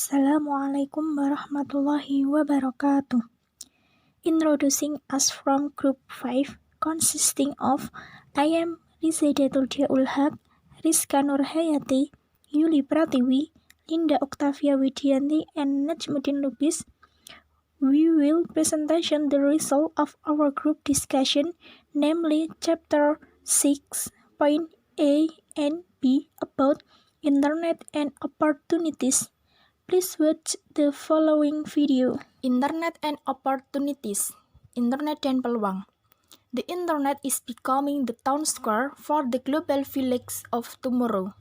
Assalamualaikum warahmatullahi wabarakatuh. Introducing us from Group 5, consisting of I am Rizaidatul Diaul Haq, Rizka Nurhayati, Yuli Pratiwi, Linda Octavia Widianti, and Najmuddin Lubis. We will presentation the result of our group discussion, namely Chapter 6.A and B about Internet and Opportunities. Please watch the following video. Internet and Opportunities. Internet dan peluang. The Internet is becoming the town square for the global village of tomorrow.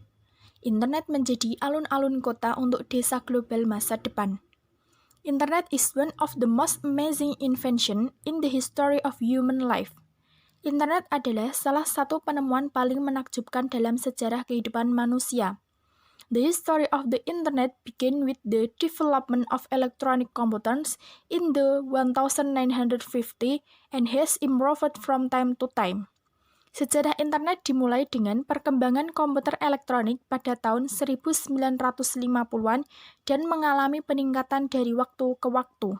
Internet menjadi alun-alun kota untuk desa global masa depan. Internet is one of the most amazing invention in the history of human life. Internet adalah salah satu penemuan paling menakjubkan dalam sejarah kehidupan manusia. The history of the Internet began with the development of electronic computers in the 1950 and has improved from time to time. Sejarah Internet dimulai dengan perkembangan komputer elektronik pada tahun 1950-an dan mengalami peningkatan dari waktu ke waktu.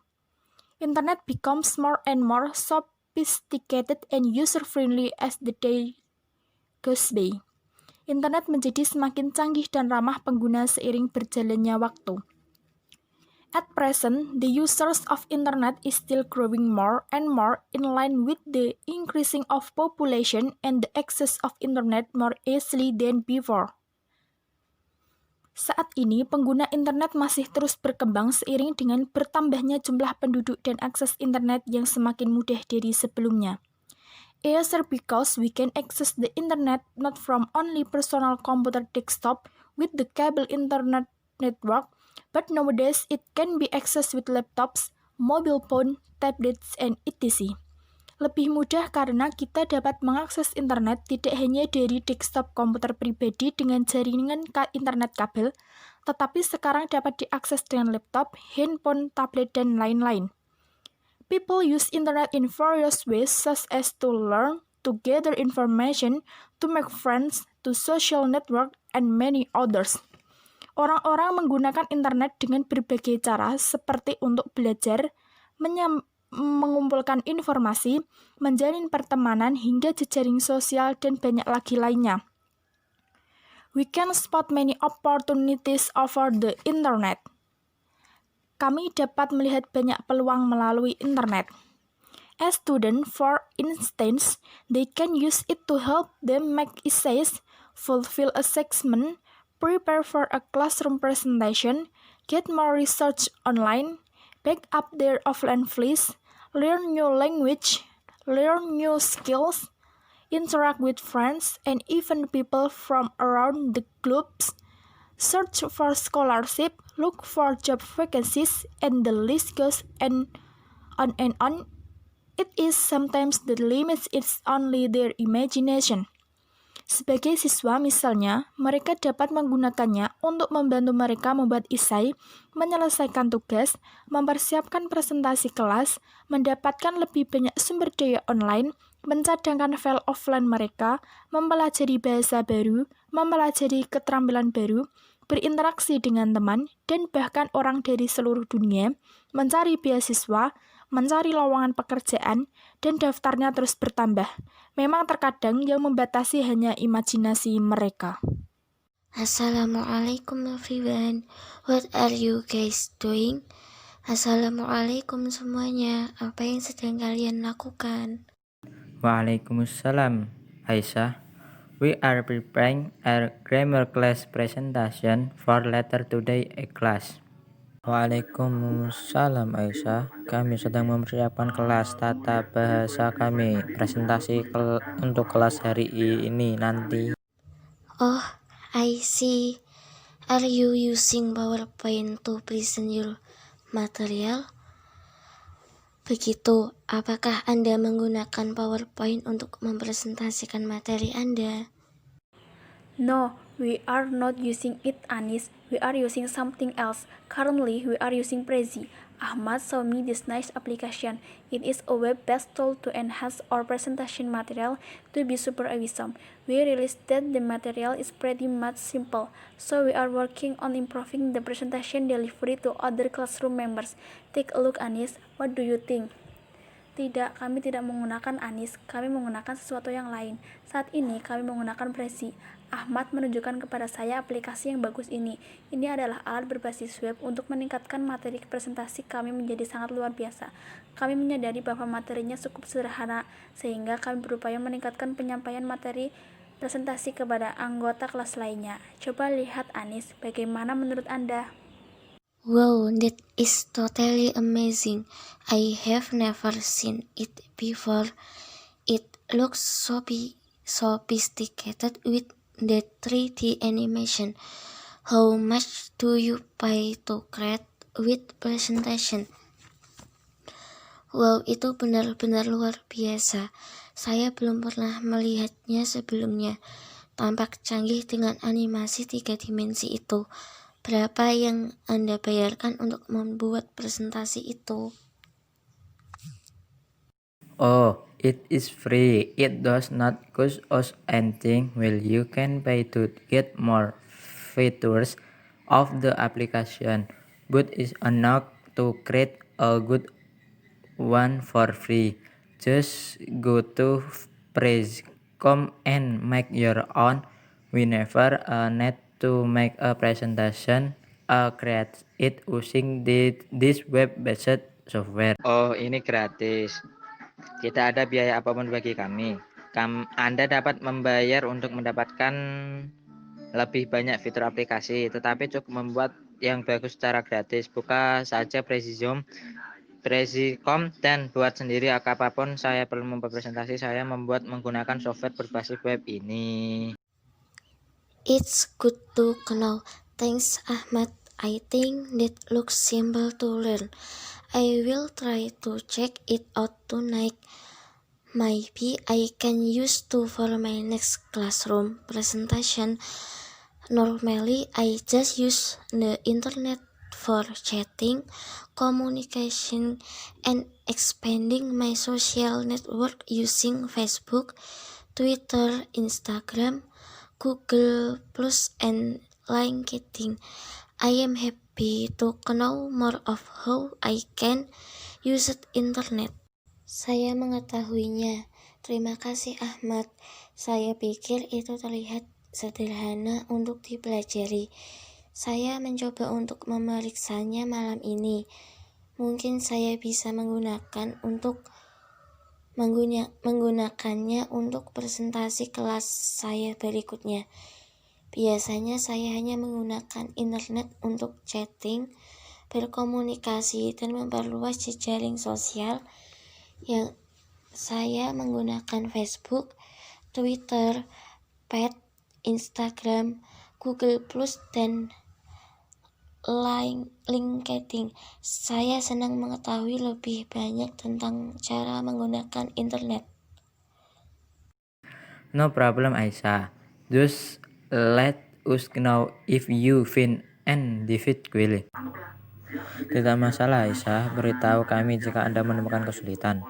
Internet becomes more and more sophisticated and user-friendly as the day goes by. Internet menjadi semakin canggih dan ramah pengguna seiring berjalannya waktu. At present, the users of Internet is still growing more and more in line with the increasing of population and the access of Internet more easily than before. Saat ini, pengguna Internet masih terus berkembang seiring dengan bertambahnya jumlah penduduk dan akses Internet yang semakin mudah dari sebelumnya. Easier because we can access the Internet not from only personal computer desktop with the cable Internet network, but nowadays it can be accessed with laptops, mobile phone, tablets, and etc. Lebih mudah karena kita dapat mengakses Internet tidak hanya dari desktop komputer pribadi dengan jaringan Internet kabel, tetapi sekarang dapat diakses dengan laptop, handphone, tablet, dan lain-lain. People use Internet in various ways such as to learn, to gather information, to make friends, to social network, and many others. Orang-orang menggunakan Internet dengan berbagai cara seperti untuk belajar, mengumpulkan informasi, menjalin pertemanan, hingga jejaring sosial, dan banyak lagi lainnya. We can spot many opportunities over the Internet. Kami dapat melihat banyak peluang melalui Internet. As students, for instance, they can use it to help them make essays, fulfill assessment, prepare for a classroom presentation, get more research online, back up their offline fleas, learn new language, learn new skills, interact with friends, and even people from around the globe, search for scholarship, look for job vacancies, and the list goes on and on. It is sometimes the limit is only their imagination. Sebagai siswa misalnya, mereka dapat menggunakannya untuk membantu mereka membuat esai, menyelesaikan tugas, mempersiapkan presentasi kelas, mendapatkan lebih banyak sumber daya online, mencadangkan file offline mereka, mempelajari bahasa baru, mempelajari keterampilan baru, berinteraksi dengan teman, dan bahkan orang dari seluruh dunia, mencari beasiswa, mencari lowongan pekerjaan, dan daftarnya terus bertambah. Memang terkadang yang membatasi hanya imajinasi mereka. Assalamualaikum everyone, what are you guys doing? Assalamualaikum semuanya, apa yang sedang kalian lakukan? Waalaikumsalam, Aisyah. We are preparing a grammar class presentation for later today class. Waalaikumsalam Aisyah, kami sedang mempersiapkan kelas tata bahasa kami presentasi untuk kelas hari ini nanti. Oh, I see. Are you using PowerPoint to present your material? Begitu, apakah Anda menggunakan PowerPoint untuk mempresentasikan materi Anda? No, we are not using it, Anis. We are using something else. Currently, we are using Prezi. Ahmad showed me this nice application. It is a web-based tool to enhance our presentation material to be super awesome. We realized that the material is pretty much simple, so we are working on improving the presentation delivery to other classroom members. Take a look, Anis. What do you think? Tidak, kami tidak menggunakan Anis, kami menggunakan sesuatu yang lain. Saat ini kami menggunakan Prezi. Ahmad menunjukkan kepada saya aplikasi yang bagus ini. Ini adalah alat berbasis web untuk meningkatkan materi presentasi kami menjadi sangat luar biasa. Kami menyadari bahwa materinya cukup sederhana, sehingga kami berupaya meningkatkan penyampaian materi presentasi kepada anggota kelas lainnya. Coba lihat Anis, bagaimana menurut Anda? Wow, that is totally amazing. I have never seen it before. It looks so sophisticated with that 3D animation. How much do you pay to create with presentation? Wow, itu benar-benar luar biasa. Saya belum pernah melihatnya sebelumnya. Tampak canggih dengan animasi 3 dimensi itu. Berapa yang Anda bayarkan untuk membuat presentasi itu? Oh, it is free. It does not cost us anything. Well, you can pay to get more features of the application, but it's enough to create a good one for free. Just go to Prezi.com and make your own. We never need to make a presentation. Create it using this web-based software. Oh, ini gratis. Tidak ada biaya apapun bagi kami. Anda dapat membayar untuk mendapatkan lebih banyak fitur aplikasi, tetapi cukup membuat yang bagus secara gratis. Buka saja Prezi.com dan buat sendiri apapun saya perlu membuat presentasi, saya membuat menggunakan software berbasis web ini. It's good to know. Thanks, Ahmad. I think that looks simple to learn. I will try to check it out tonight. Maybe I can use it for my next classroom presentation. Normally, I just use the internet for chatting, communication, and expanding my social network using Facebook, Twitter, Instagram, Google Plus, and LinkedIn. I am happy to know more of how I can use internet. Saya mengetahuinya. Terima kasih Ahmad. Saya pikir itu terlihat sederhana untuk dipelajari. Saya mencoba untuk memeriksanya malam ini. Mungkin saya bisa menggunakannya untuk presentasi kelas saya berikutnya. Biasanya saya hanya menggunakan internet untuk chatting, berkomunikasi, dan memperluas jejaring sosial. Yang saya menggunakan Facebook, Twitter, Instagram, Google Plus, dan LinkedIn. Saya senang mengetahui lebih banyak tentang cara menggunakan internet. No problem, Aisyah. Just let us know if you find any difficulty. Tidak masalah Aisyah, beritahu kami jika Anda menemukan kesulitan.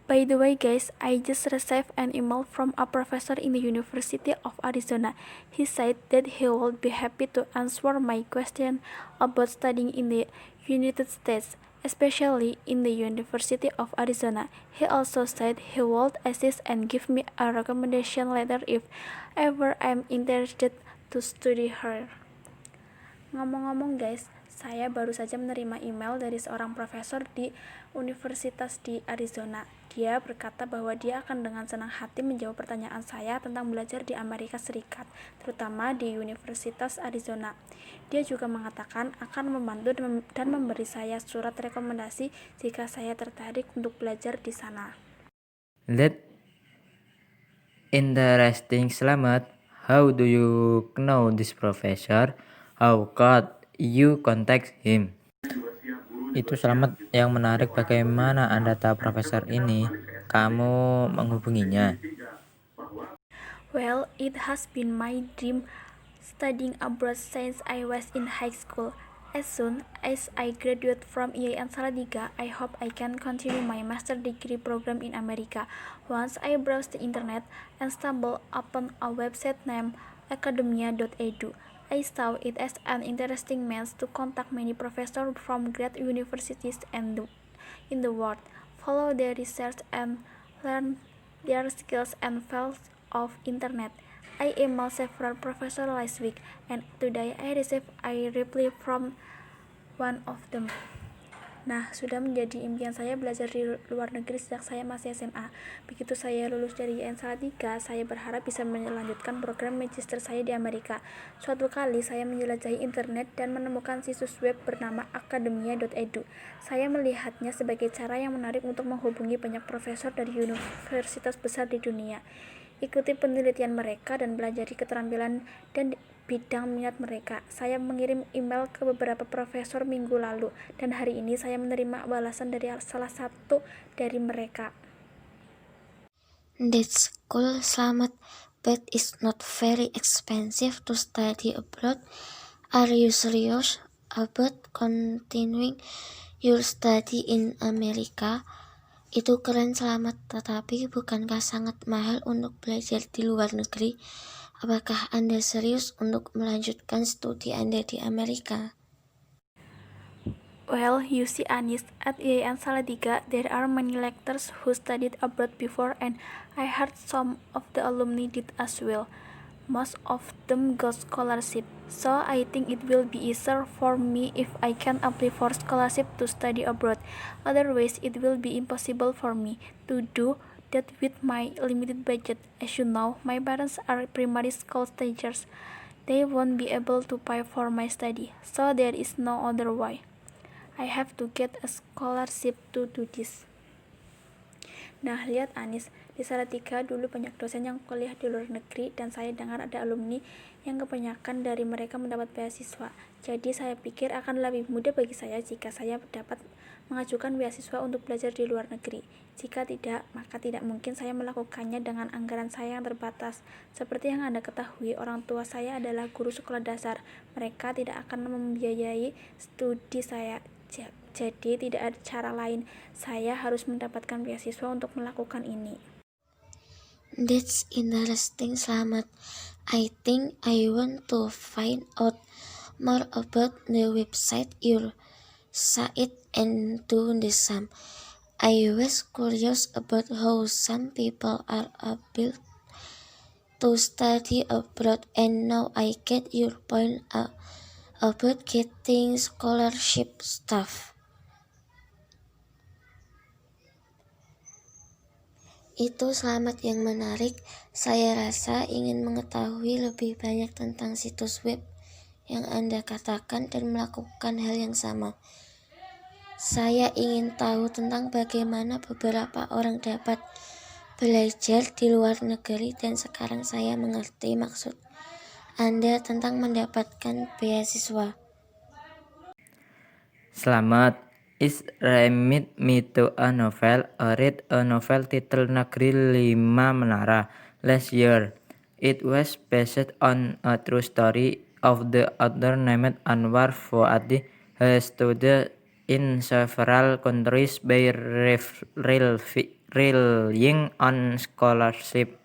By the way guys, I just received an email from a professor in the University of Arizona. He said that he would be happy to answer my question about studying in the United States, especially in the University of Arizona. He also said he would assist and give me a recommendation letter if ever I'm interested to study here. Ngomong-ngomong guys, saya baru saja menerima email dari seorang profesor di universitas di Arizona. Dia berkata bahwa dia akan dengan senang hati menjawab pertanyaan saya tentang belajar di Amerika Serikat, terutama di Universitas Arizona. Dia juga mengatakan akan membantu dan memberi saya surat rekomendasi jika saya tertarik untuk belajar di sana. That interesting. Selamat. How do you know this professor? How could you contact him? Itu Selamat yang menarik. Bagaimana Anda tahu profesor ini? Kamu menghubunginya? Well, it has been my dream studying abroad since I was in high school. As soon as I graduate from IAIN Salatiga, I hope I can continue my master degree program in America. Once I browsed the internet and stumbled upon a website named academia.edu. I saw it as an interesting means to contact many professors from great universities in the world, follow their research and learn their skills and fields of internet. I emailed several professors last week, and today I received a reply from one of them. Nah, sudah menjadi impian saya belajar di luar negeri sejak saya masih SMA. Begitu saya lulus dari IAIN Salatiga, saya berharap bisa melanjutkan program magister saya di Amerika. Suatu kali saya menjelajahi internet dan menemukan situs web bernama academia.edu. Saya melihatnya sebagai cara yang menarik untuk menghubungi banyak profesor dari universitas besar di dunia. Ikuti penelitian mereka dan pelajari keterampilan dan bidang minat mereka. Saya mengirim email ke beberapa profesor minggu lalu, dan hari ini saya menerima balasan dari salah satu dari mereka. That's cool, Slamet, but it's not very expensive to study abroad. Are you serious about continuing your study in America? Itu keren, Slamet, tetapi bukankah sangat mahal untuk belajar di luar negeri? Apakah Anda serius untuk melanjutkan studi Anda di Amerika? Well, you see, Anis, at IAIN Salatiga, there are many lecturers who studied abroad before, and I heard some of the alumni did as well. Most of them got scholarship, so I think it will be easier for me if I can apply for scholarship to study abroad. Otherwise, it will be impossible for me to do that with my limited budget. As you know, my parents are primary school teachers. They won't be able to pay for my study, so there is no other way. I have to get a scholarship to do this. Nah, lihat Anis, di Salatiga dulu banyak dosen yang kuliah di luar negeri, dan saya dengar ada alumni yang kebanyakan dari mereka mendapat beasiswa. Jadi saya pikir akan lebih mudah bagi saya jika saya dapat mengajukan beasiswa untuk belajar di luar negeri. Jika tidak, maka tidak mungkin saya melakukannya dengan anggaran saya yang terbatas. Seperti yang Anda ketahui, orang tua saya adalah guru sekolah dasar. Mereka tidak akan membiayai studi saya. Jadi tidak ada cara lain, saya harus mendapatkan beasiswa untuk melakukan ini. That's interesting, Slamet. I think I want to find out more about the website you cited and do the same. I was curious about how some people are able to study abroad, and now I get your point about getting scholarship stuff. Itu Slamet yang menarik. Saya rasa ingin mengetahui lebih banyak tentang situs web yang Anda katakan dan melakukan hal yang sama. Saya ingin tahu tentang bagaimana beberapa orang dapat belajar di luar negeri, dan sekarang saya mengerti maksud Anda tentang mendapatkan beasiswa. Selamat. Is remit me to a novel. I read a novel titled Negeri Lima Menara last year. It was based on a true story of the author named Anwar Fuadi, who studied in several countries by relying on scholarship.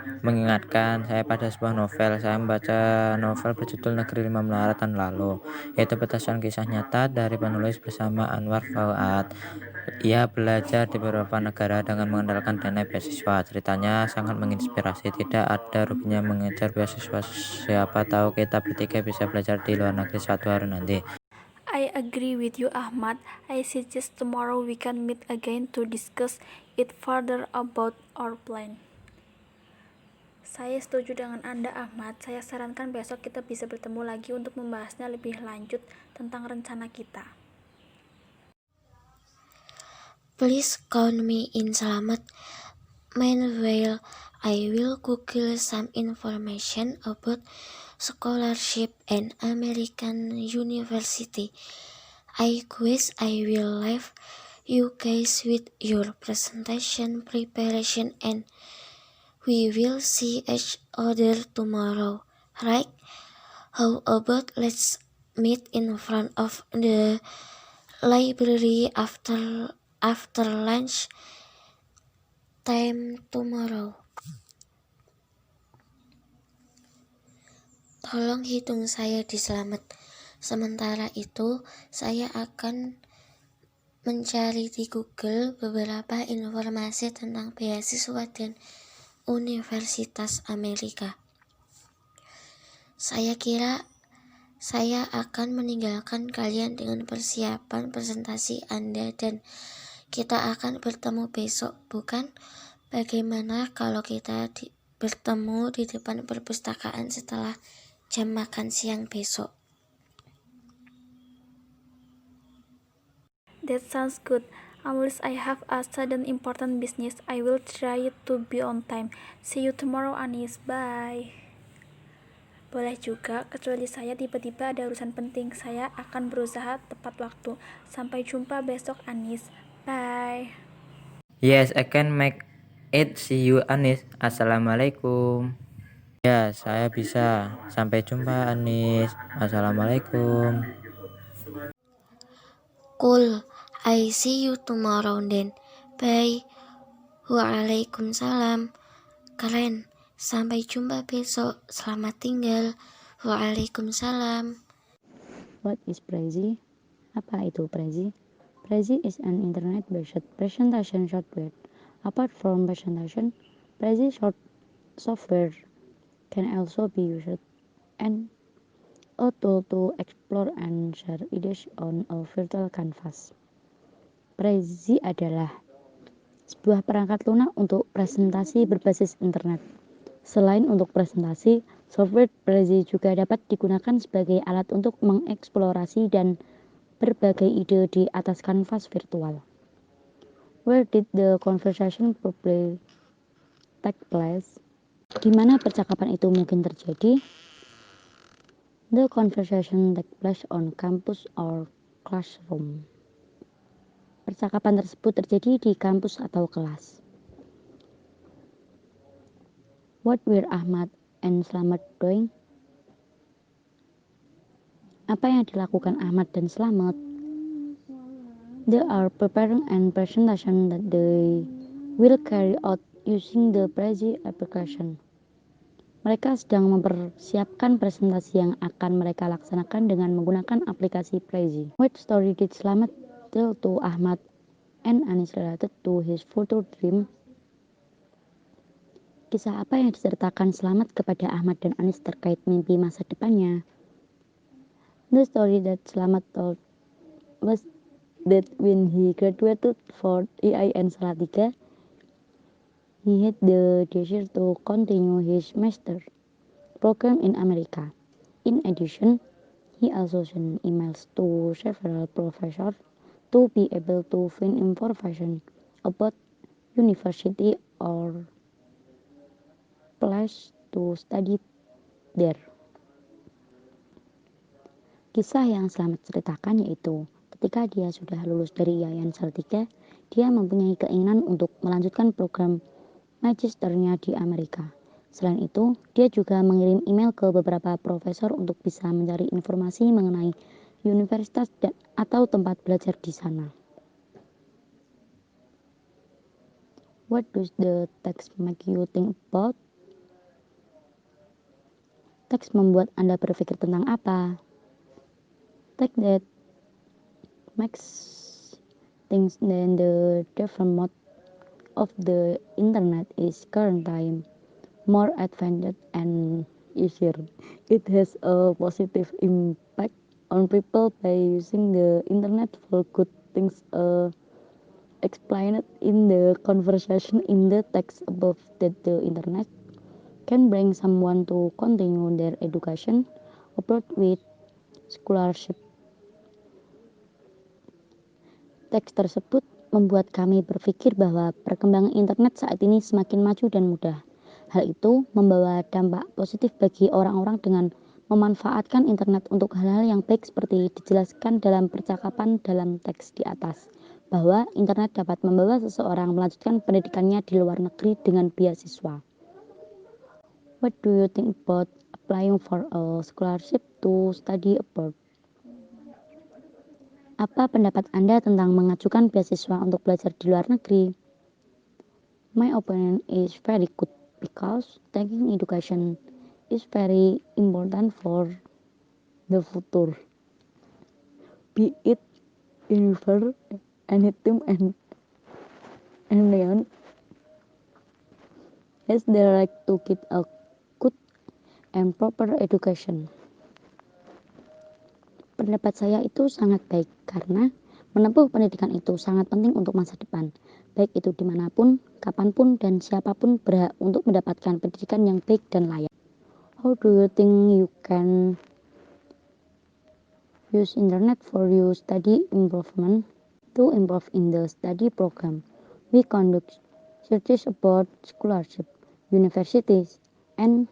Mengingatkan saya pada sebuah novel. Saya membaca novel berjudul Negeri Lima Menara tahun lalu, yaitu berdasarkan kisah nyata dari penulis bersama Anwar Fuad. Ia belajar di beberapa negara dengan mengandalkan dana beasiswa. Ceritanya sangat menginspirasi. Tidak ada ruginya mengejar beasiswa. Siapa tahu kita bertiga bisa belajar di luar negeri suatu hari nanti. I agree with you, Ahmad. I suggest tomorrow we can meet again to discuss it further about our plan. Saya setuju dengan Anda, Ahmad. Saya sarankan besok kita bisa bertemu lagi untuk membahasnya lebih lanjut tentang rencana kita. Please count me in, Slamet. Meanwhile, I will Google some information about scholarship and American university. I guess I will leave you guys with your presentation preparation, and we will see each other tomorrow, right? How about let's meet in front of the library after lunch time tomorrow. Tolong hitung saya di Slamet. Sementara itu, saya akan mencari di Google beberapa informasi tentang beasiswa dan Universitas Amerika. Saya kira saya akan meninggalkan kalian dengan persiapan presentasi Anda dan kita akan bertemu besok, bukan? Bagaimana kalau kita bertemu di depan perpustakaan setelah jam makan siang besok? That sounds good. Unless I have a sudden important business, I will try to be on time. See you tomorrow, Anis. Bye. Boleh juga, kecuali saya tiba-tiba ada urusan penting. Saya akan berusaha tepat waktu. Sampai jumpa besok, Anis. Bye. Yes, I can make it. See you, Anis. Assalamualaikum. Ya, saya bisa. Sampai jumpa, Anis. Assalamualaikum. Cool. I see you tomorrow then. Bye. Waalaikumsalam. Keren. Sampai jumpa besok. Selamat tinggal. Waalaikumsalam. What is Prezi? Apa itu Prezi? Prezi is an internet-based presentation software. Apart from presentation, Prezi software can also be used and a tool to explore and share ideas on a virtual canvas. Prezi adalah sebuah perangkat lunak untuk presentasi berbasis internet. Selain untuk presentasi, software Prezi juga dapat digunakan sebagai alat untuk mengeksplorasi dan berbagai ide di atas kanvas virtual. Where did the conversation probably take place? Di mana percakapan itu mungkin terjadi? The conversation take place on campus or classroom. Percakapan tersebut terjadi di kampus atau kelas. What were Ahmad and Slamet doing? Apa yang dilakukan Ahmad dan Slamet? They are preparing an presentation that they will carry out using the Prezi application. Mereka sedang mempersiapkan presentasi yang akan mereka laksanakan dengan menggunakan aplikasi Prezi. What story did Slamet tell to Ahmad and Anis related to his future dream? Kisah apa yang diceritakan Slamet kepada Ahmad dan Anis terkait mimpi masa depannya? The story that Slamet told was that when he graduated for IAIN Salatiga, he had the desire to continue his master program in America. In addition, he also sent emails to several professors to be able to find information about university or place to study there. Kisah yang Slamet ceritakan yaitu ketika dia sudah lulus dari IAIN Salatiga, dia mempunyai keinginan untuk melanjutkan program magisternya di Amerika. Selain itu, dia juga mengirim email ke beberapa profesor untuk bisa mencari informasi mengenai universitas atau tempat belajar di sana. What does the text make you think about? Teks membuat Anda berpikir tentang apa? Text that makes things than the development of the internet is current time more advanced and easier. It has a positive impact on people by using the internet for good things explained in the conversation in the text above that the internet can bring someone to continue their education abroad with scholarship. Teks tersebut membuat kami berpikir bahwa perkembangan internet saat ini semakin maju dan mudah. Hal itu membawa dampak positif bagi orang-orang dengan memanfaatkan internet untuk hal-hal yang baik seperti dijelaskan dalam percakapan dalam teks di atas, bahwa internet dapat membawa seseorang melanjutkan pendidikannya di luar negeri dengan beasiswa. What do you think about applying for a scholarship to study abroad? Apa pendapat Anda tentang mengajukan beasiswa untuk belajar di luar negeri? My opinion is very good because taking education is very important for the future. Be it universe, anything and beyond has the right to get a good and proper education. Pendapat saya itu sangat baik karena menempuh pendidikan itu sangat penting untuk masa depan. Baik itu dimanapun, kapanpun, dan siapapun berhak untuk mendapatkan pendidikan yang baik dan layak. How do you think you can use internet for your study improvement? To improve in the study program, we conduct searches about scholarship, universities, and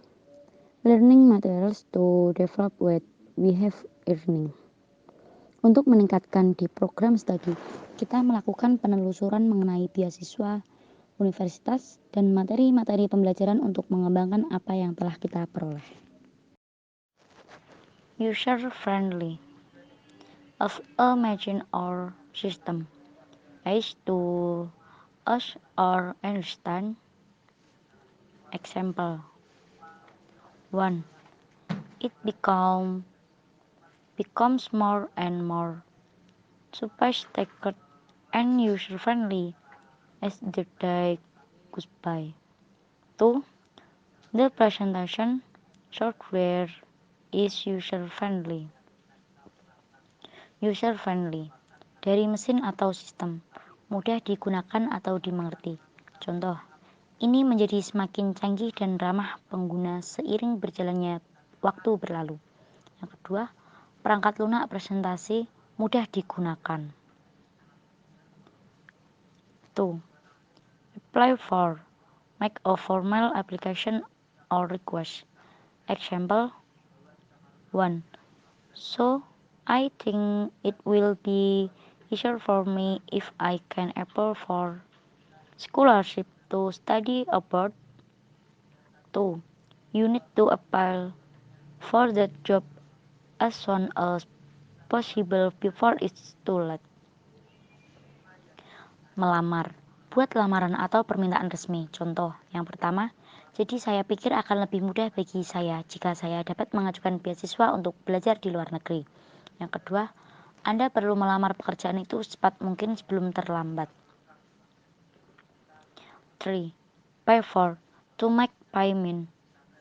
learning materials to develop what we have earning. Untuk meningkatkan di program studi, kita melakukan penelusuran mengenai beasiswa, universitas, dan materi-materi pembelajaran untuk mengembangkan apa yang telah kita peroleh. User-friendly of a machine or system is to us or understand. Example 1. It becomes more and more sophisticated and user-friendly as the day goes by. 2. The presentation software is user-friendly. User-friendly dari mesin atau sistem, mudah digunakan atau dimengerti. Contoh, ini menjadi semakin canggih dan ramah pengguna seiring berjalannya waktu berlalu. Yang kedua, perangkat lunak presentasi mudah digunakan. 2. Apply for, make a formal application or request. Example 1. So, I think it will be easier for me if I can apply for scholarship to study abroad. 2. You need to apply for that job as soon as possible before it's too late. Melamar. Buat lamaran atau permintaan resmi. Contoh, yang pertama, jadi saya pikir akan lebih mudah bagi saya jika saya dapat mengajukan beasiswa untuk belajar di luar negeri. Yang kedua, Anda perlu melamar pekerjaan itu secepat mungkin sebelum terlambat. 3. Pay for, to make payment.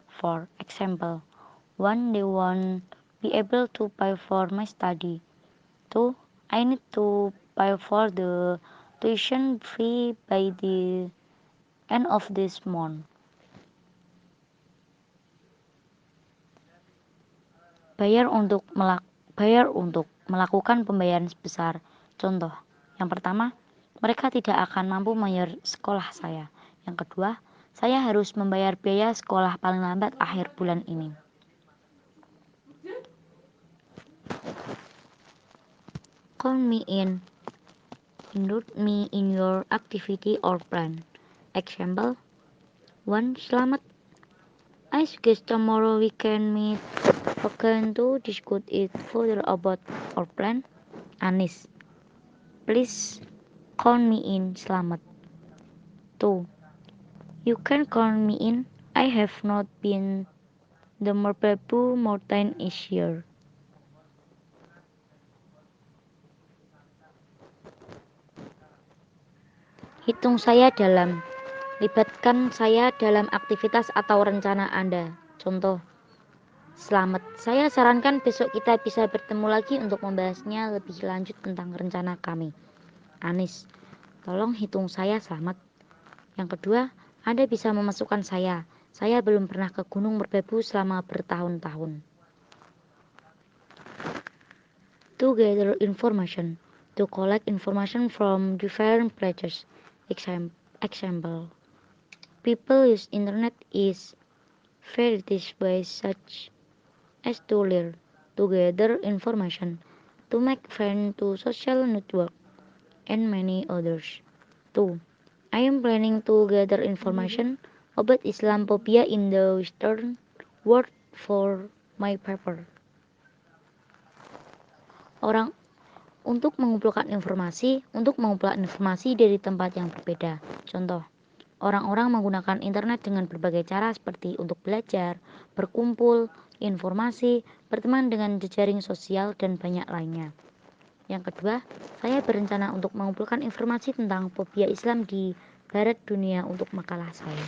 For example, 1. They won't be able to pay for my study. 2. I need to pay for the tuition fee by the end of this month. Bayar untuk melakukan pembayaran sebesar. Contoh, yang pertama, mereka tidak akan mampu membayar sekolah saya. Yang kedua, saya harus membayar biaya sekolah paling lambat akhir bulan ini. Call me in. Include me in your activity or plan. Example 1. Selamat. I suggest tomorrow we can meet again to discuss it further about our plan. Anis. Please call me in. Selamat. 2. You can call me in. I have not been the Merbabu mountain is here. Hitung saya dalam. Libatkan saya dalam aktivitas atau rencana Anda. Contoh, selamat. Saya sarankan besok kita bisa bertemu lagi untuk membahasnya lebih lanjut tentang rencana kami. Anis, tolong hitung saya selamat. Yang kedua, Anda bisa memasukkan saya. Saya belum pernah ke Gunung Merbabu selama bertahun-tahun. To gather information. To collect information from different places. Example. People use internet is various ways such as to learn, to gather information, to make friends to social network, and many others. 2. I am planning to gather information about Islamophobia in the Western world for my paper. untuk mengumpulkan informasi dari tempat yang berbeda. Contoh, orang-orang menggunakan internet dengan berbagai cara seperti untuk belajar, berkumpul, informasi, berteman dengan jejaring sosial, dan banyak lainnya. Yang kedua, saya berencana untuk mengumpulkan informasi tentang fobia Islam di barat dunia untuk makalah saya.